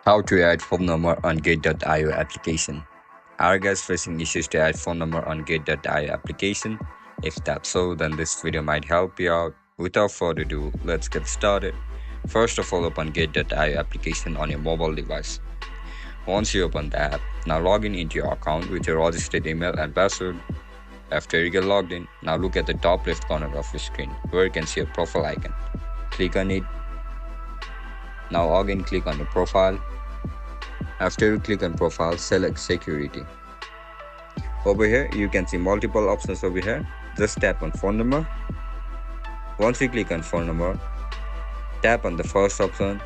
How to add phone number on Gate.io application. Are you guys facing issues to add phone number on Gate.io application? If that's so, then this video might help you out. Without further ado, let's get started. First of all, open Gate.io application on your mobile device. Once you open the app, now log in into your account with your registered email and password. After you get logged in, now look at the top left corner of your screen where you can see a profile icon. Click on it. Now again click on your profile. After you click on profile, select security. Over here you can see multiple options over here. Just tap on phone number. Once you click on phone number, tap on the first option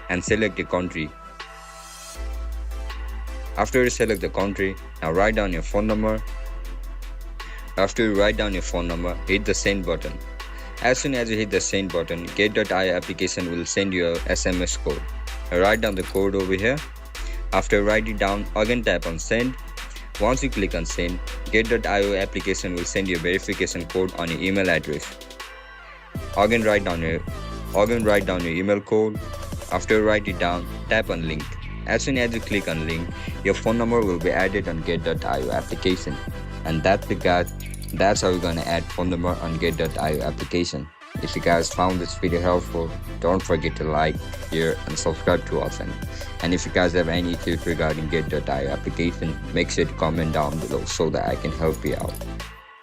and select the country. After you select the country, now write down your phone number. After you write down your phone number, hit the send button. As soon as you hit the send button, Gate.io application will send you a SMS code. Write down the code over here. After you write it down, again tap on send. Once you click on send, Gate.io application will send you a verification code on your email address. Again write down your email code. After you write it down, tap on link. As soon as you click on link, your phone number will be added on Gate.io application. And that's it, guys. That's how you're gonna add phone number on Gate.io application. If you guys found this video helpful, don't forget to like, share, and subscribe to us. And if you guys have any issues regarding Gate.io application, make sure to comment down below so that I can help you out.